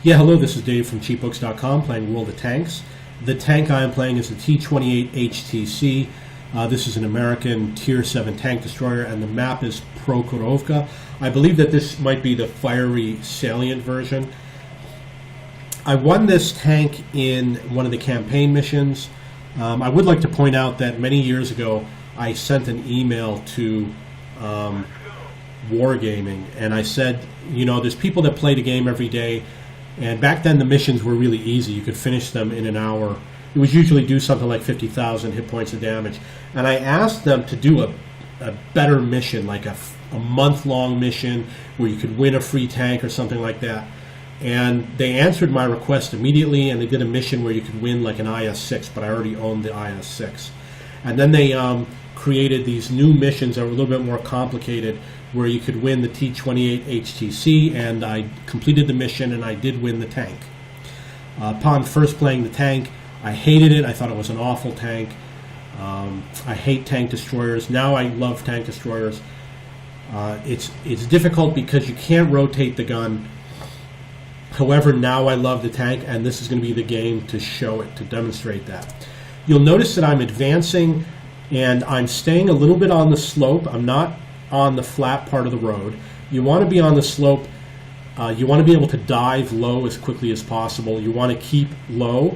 Yeah, hello, this is Dave from cheapbooks.com playing World of Tanks. The tank I am playing is the T28 HTC. This is an American Tier 7 tank destroyer, and the map is Prokhorovka. I believe that this might be the fiery salient version. I won this tank in one of the campaign missions. I would like to point out that many years ago I sent an email to Wargaming, and I said, you know, there's people that play the game every day, and back then the missions were really easy. You could finish them in an hour. It was usually do something like 50,000 hit points of damage. And I asked them to do a better mission, like a month-long mission where you could win a free tank or something like that. And they answered my request immediately, and they did a mission where you could win like an IS-6, but I already owned the IS-6. And then they created these new missions that were a little bit more complicated, where you could win the T28 HTC, and I completed the mission and I did win the tank. Upon first playing the tank, I hated it. I thought it was an awful tank. I hate tank destroyers. Now I love tank destroyers. It's difficult because you can't rotate the gun. However, now I love the tank, and this is going to be the game to show it, to demonstrate that. You'll notice that I'm advancing and I'm staying a little bit on the slope. I'm not on the flat part of the road. You want to be on the slope. You want to be able to dive low as quickly as possible. You want to keep low,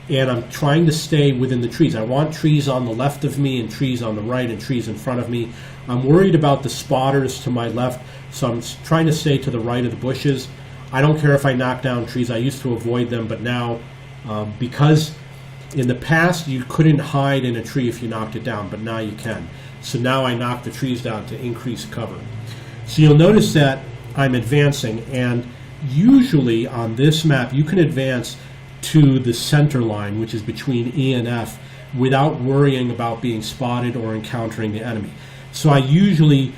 and I'm trying to stay within the trees. I want trees on the left of me and trees on the right and trees in front of me. I'm worried about the spotters to my left, so I'm trying to stay to the right of the bushes. I don't care if I knock down trees. I used to avoid them, but now, because in the past you couldn't hide in a tree if you knocked it down, but now you can. So now I knock the trees down to increase cover. So you'll notice that I'm advancing, and usually on this map you can advance to the center line, which is between E and F, without worrying about being spotted or encountering the enemy. So I usually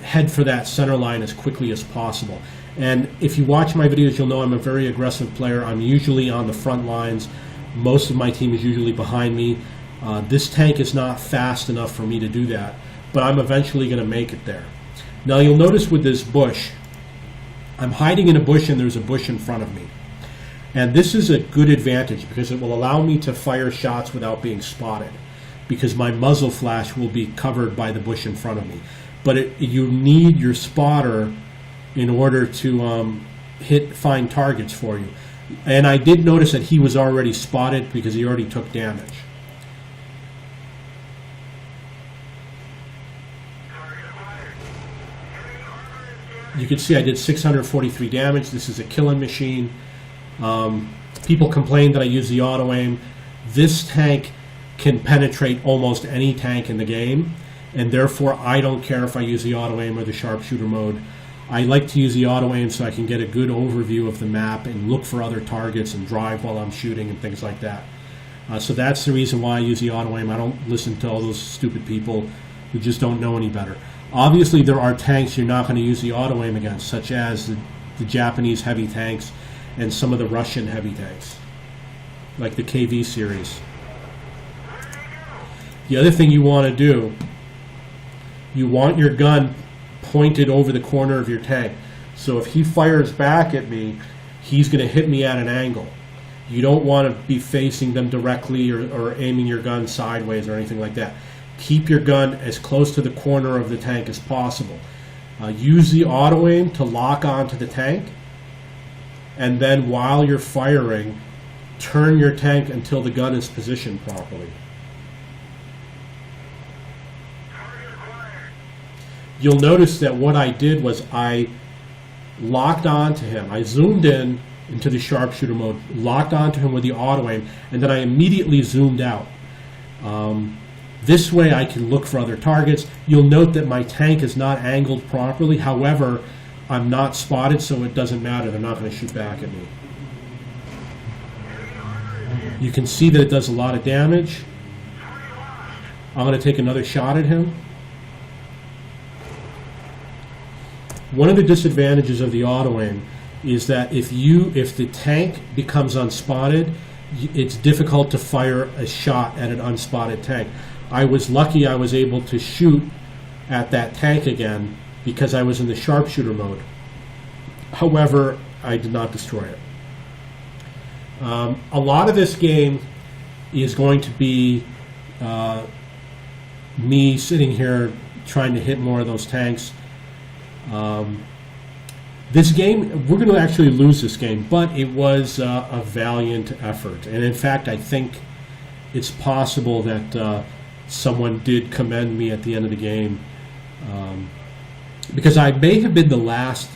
head for that center line as quickly as possible. And if you watch my videos, you'll know I'm a very aggressive player. I'm usually on the front lines. Most of my team is usually behind me. This tank is not fast enough for me to do that, but I'm eventually going to make it there. Now you'll notice with this bush, I'm hiding in a bush and there's a bush in front of me. And this is a good advantage because it will allow me to fire shots without being spotted, because my muzzle flash will be covered by the bush in front of me. But you need your spotter in order to find targets for you. And I did notice that he was already spotted because he already took damage. You can see I did 643 damage. This is a killing machine. People complain that I use the auto aim. This tank can penetrate almost any tank in the game, and therefore I don't care if I use the auto aim or the sharpshooter mode. I like to use the auto aim so I can get a good overview of the map and look for other targets and drive while I'm shooting and things like that. So that's the reason why I use the auto aim. I don't listen to all those stupid people who just don't know any better. Obviously there are tanks you're not going to use the auto aim against, such as the Japanese heavy tanks and some of the Russian heavy tanks, like the KV series. The other thing you want to do, you want your gun pointed over the corner of your tank. So if he fires back at me, he's going to hit me at an angle. You don't want to be facing them directly or aiming your gun sideways or anything like that. Keep your gun as close to the corner of the tank as possible. Use the auto aim to lock onto the tank, and then while you're firing, turn your tank until the gun is positioned properly. You'll notice that what I did was I locked onto him. I zoomed in into the sharpshooter mode, locked onto him with the auto aim, and then I immediately zoomed out. This way I can look for other targets. You'll note that my tank is not angled properly. However, I'm not spotted, so it doesn't matter. They're not going to shoot back at me. You can see that it does a lot of damage. I'm going to take another shot at him. One of the disadvantages of the auto aim is that if the tank becomes unspotted, it's difficult to fire a shot at an unspotted tank. I was lucky I was able to shoot at that tank again because I was in the sharpshooter mode. However, I did not destroy it. A lot of this game is going to be me sitting here trying to hit more of those tanks. This game, we're going to actually lose this game, but it was a valiant effort. And in fact, I think it's possible that someone did commend me at the end of the game, because I may have been the last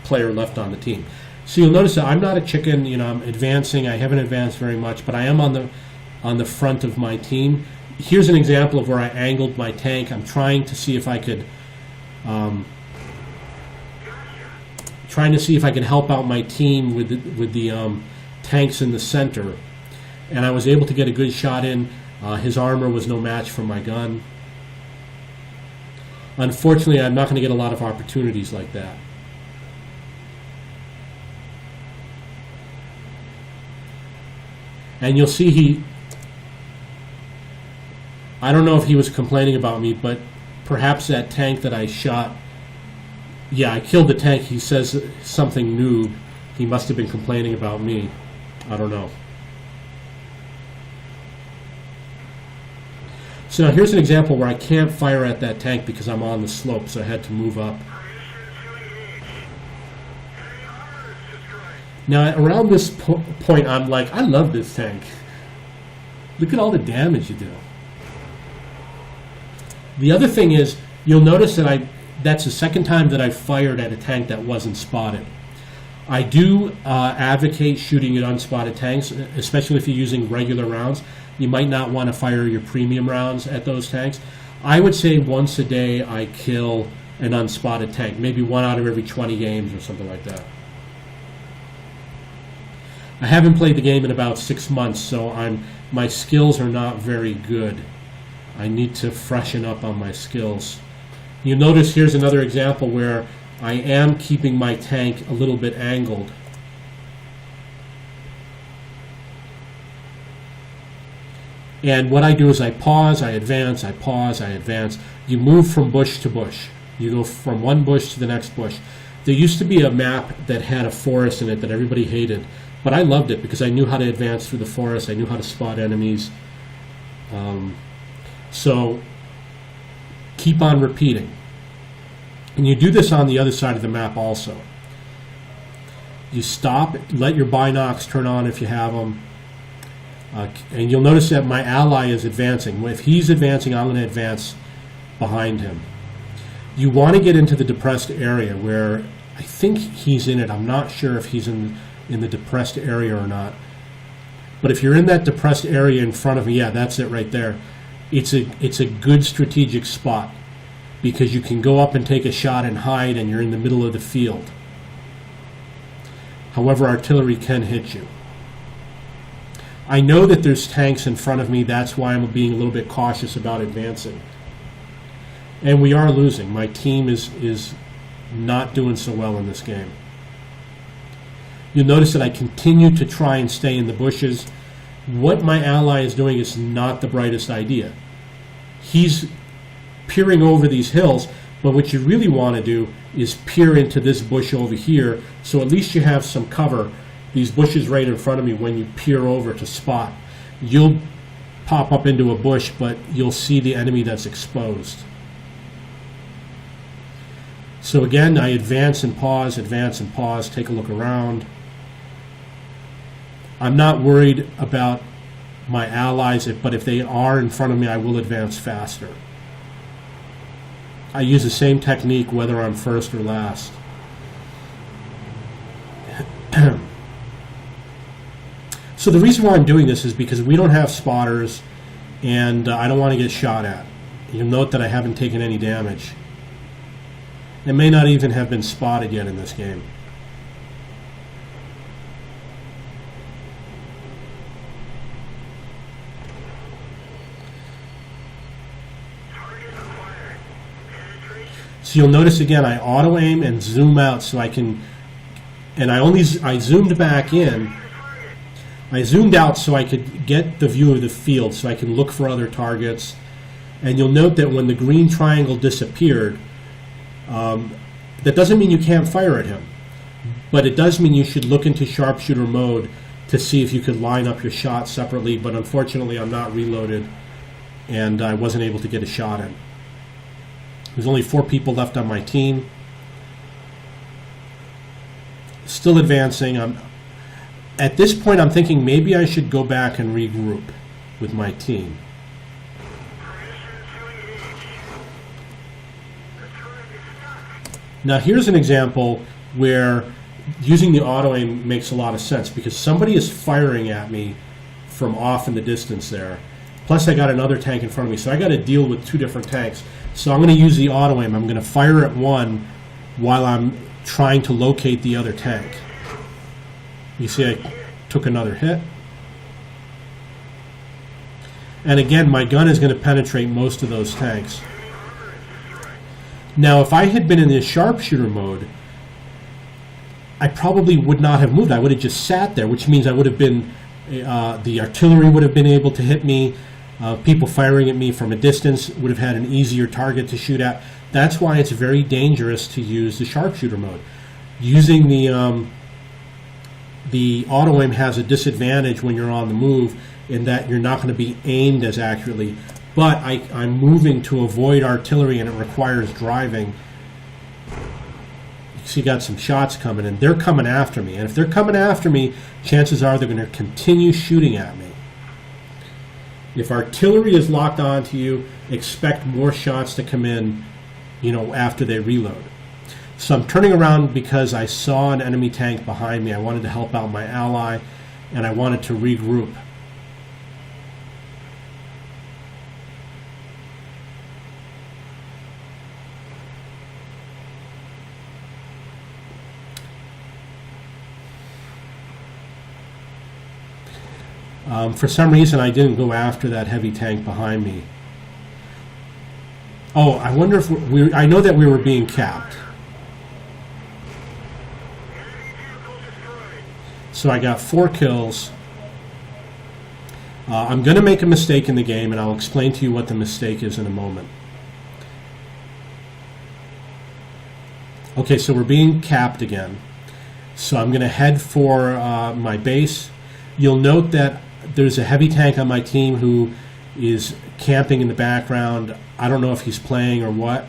player left on the team. So you'll notice that I'm not a chicken. You know, I'm advancing. I haven't advanced very much, but I am on the front of my team. Here's an example of where I angled my tank. I'm trying to see if I could help out my team with the tanks in the center, and I was able to get a good shot in. His armor was no match for my gun. Unfortunately, I'm not going to get a lot of opportunities like that. And you'll see I don't know if he was complaining about me, but perhaps that tank that I shot, yeah, I killed the tank. He says something noob. He must have been complaining about me. I don't know. So now here's an example where I can't fire at that tank because I'm on the slope, so I had to move up. Now around this point, I'm like, I love this tank. Look at all the damage you do. The other thing is, you'll notice that that's the second time that I fired at a tank that wasn't spotted. I do advocate shooting at unspotted tanks, especially if you're using regular rounds. You might not want to fire your premium rounds at those tanks. I would say once a day I kill an unspotted tank, maybe 1 out of every 20 games or something like that. I haven't played the game in about 6 months, so my skills are not very good. I need to freshen up on my skills. You notice here's another example where I am keeping my tank a little bit angled. And what I do is I pause, I advance, I pause, I advance. You move from bush to bush. You go from one bush to the next bush. There used to be a map that had a forest in it that everybody hated, but I loved it because I knew how to advance through the forest. I knew how to spot enemies. So keep on repeating. And you do this on the other side of the map also. You stop, let your binocs turn on if you have them. And you'll notice that my ally is advancing. If he's advancing, I'm going to advance behind him. You want to get into the depressed area where I think he's in it. I'm not sure if he's in the depressed area or not. But if you're in that depressed area in front of me, yeah, that's it right there. It's a good strategic spot because you can go up and take a shot and hide, and you're in the middle of the field. However, artillery can hit you. I know that there's tanks in front of me. That's why I'm being a little bit cautious about advancing. And we are losing. My team is not doing so well in this game. You'll notice that I continue to try and stay in the bushes. What my ally is doing is not the brightest idea. He's peering over these hills, but what you really want to do is peer into this bush over here, so at least you have some cover. These bushes right in front of me, when you peer over to spot, you'll pop up into a bush, but you'll see the enemy that's exposed. So again, I advance and pause, take a look around. I'm not worried about my allies, but if they are in front of me, I will advance faster. I use the same technique whether I'm first or last. So the reason why I'm doing this is because we don't have spotters, and I don't want to get shot at. You'll note that I haven't taken any damage. It may not even have been spotted yet in this game. So you'll notice again, I auto aim and zoom out so I can, and I zoomed back in. I zoomed out so I could get the view of the field, so I can look for other targets. And you'll note that when the green triangle disappeared, that doesn't mean you can't fire at him. But it does mean you should look into sharpshooter mode to see if you could line up your shots separately, but unfortunately I'm not reloaded and I wasn't able to get a shot in. There's only 4 people left on my team. Still advancing. At this point I'm thinking maybe I should go back and regroup with my team. Now here's an example where using the auto aim makes a lot of sense, because somebody is firing at me from off in the distance there. Plus I got another tank in front of me, so I got to deal with 2 different tanks. So I'm going to use the auto aim. I'm going to fire at one while I'm trying to locate the other tank. You see I took another hit. And again, my gun is going to penetrate most of those tanks. Now if I had been in this sharpshooter mode, I probably would not have moved. I would have just sat there, which means I would have been, the artillery would have been able to hit me. People firing at me from a distance would have had an easier target to shoot at. That's why it's very dangerous to use the sharpshooter mode. Using the auto aim has a disadvantage when you're on the move, in that you're not going to be aimed as accurately. But I'm moving to avoid artillery, and it requires driving. You see, got some shots coming, and they're coming after me. And if they're coming after me, chances are they're going to continue shooting at me. If artillery is locked onto you, expect more shots to come in, after they reload. So I'm turning around because I saw an enemy tank behind me. I wanted to help out my ally, and I wanted to regroup. For some reason, I didn't go after that heavy tank behind me. Oh, I wonder if I know that we were being capped. So I got 4 kills. I'm going to make a mistake in the game, and I'll explain to you what the mistake is in a moment. Okay, so we're being capped again. So I'm going to head for my base. You'll note that there's a heavy tank on my team who is camping in the background. I don't know if he's playing or what.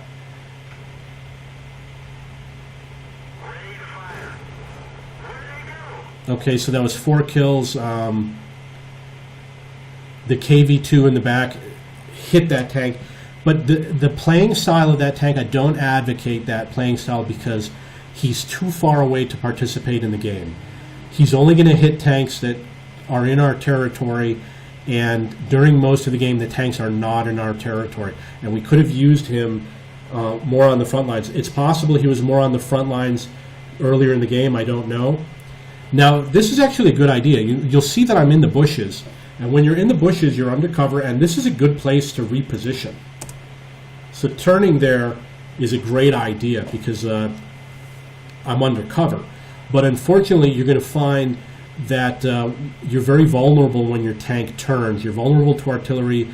Okay, so that was 4 kills. The KV-2 in the back hit that tank. But the playing style of that tank, I don't advocate that playing style, because he's too far away to participate in the game. He's only going to hit tanks that are in our territory, and during most of the game the tanks are not in our territory, and we could have used him more on the front lines. It's possible he was more on the front lines earlier in the game, I don't know. Now this is actually a good idea. You'll see that I'm in the bushes, and when you're in the bushes you're undercover, and this is a good place to reposition. So turning there is a great idea because I'm undercover, but unfortunately you're going to find that you're very vulnerable when your tank turns. You're vulnerable to artillery,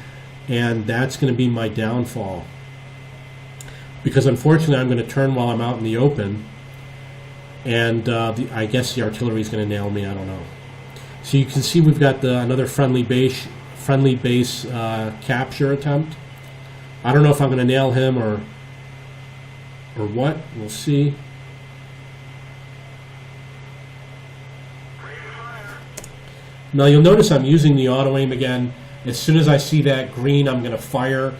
and that's going to be my downfall. Because unfortunately I'm going to turn while I'm out in the open, and I guess the artillery is going to nail me, I don't know. So you can see we've got another friendly base capture attempt. I don't know if I'm going to nail him or what. We'll see. Now you'll notice I'm using the auto aim again. As soon as I see that green, I'm going to fire,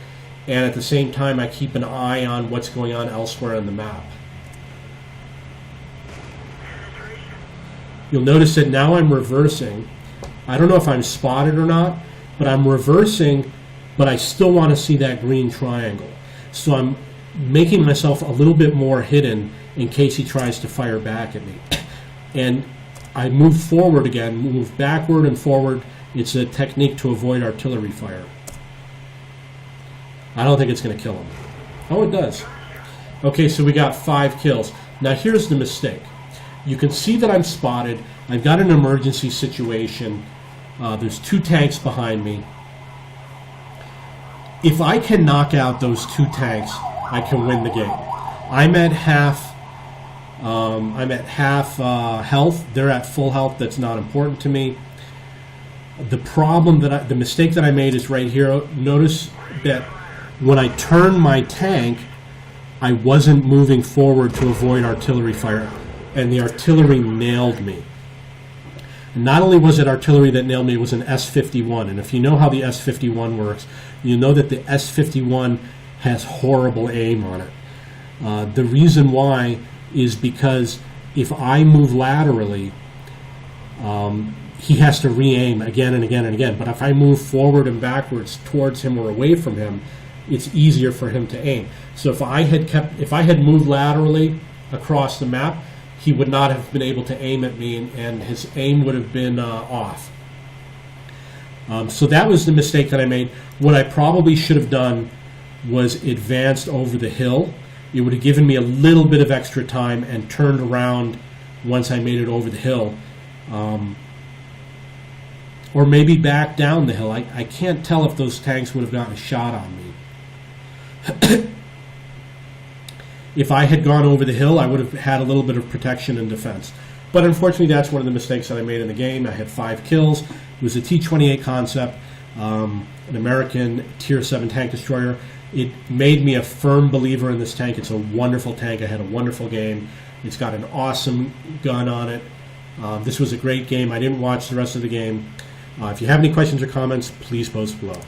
and at the same time I keep an eye on what's going on elsewhere on the map. You'll notice that now I'm reversing. I don't know if I'm spotted or not, but I'm reversing, but I still want to see that green triangle. So I'm making myself a little bit more hidden in case he tries to fire back at me. And I move forward again, move backward and forward. It's a technique to avoid artillery fire. I don't think it's going to kill him. Oh, it does. Okay, so we got 5 kills. Now here's the mistake. You can see that I'm spotted. I've got an emergency situation. There's 2 tanks behind me. If I can knock out those 2 tanks, I can win the game. I'm at half I'm at half health. They're at full health. That's not important to me. The mistake that I made is right here. Notice that when I turned my tank, I wasn't moving forward to avoid artillery fire, and the artillery nailed me. And not only was it artillery that nailed me, it was an S-51. And if you know how the S-51 works, you know that the S-51 has horrible aim on it. The reason why is because if I move laterally, he has to re-aim again and again and again. But if I move forward and backwards towards him or away from him, it's easier for him to aim. So if I had moved laterally across the map, he would not have been able to aim at me, and his aim would have been off. So that was the mistake that I made. What I probably should have done was advanced over the hill. It would have given me a little bit of extra time and turned around once I made it over the hill. Or maybe back down the hill. I can't tell if those tanks would have gotten a shot on me. If I had gone over the hill, I would have had a little bit of protection and defense. But unfortunately, that's one of the mistakes that I made in the game. I had 5 kills. It was a T28 concept, an American Tier 7 tank destroyer. It made me a firm believer in this tank. It's a wonderful tank. I had a wonderful game. It's got an awesome gun on it. This was a great game. I didn't watch the rest of the game. If you have any questions or comments, please post below.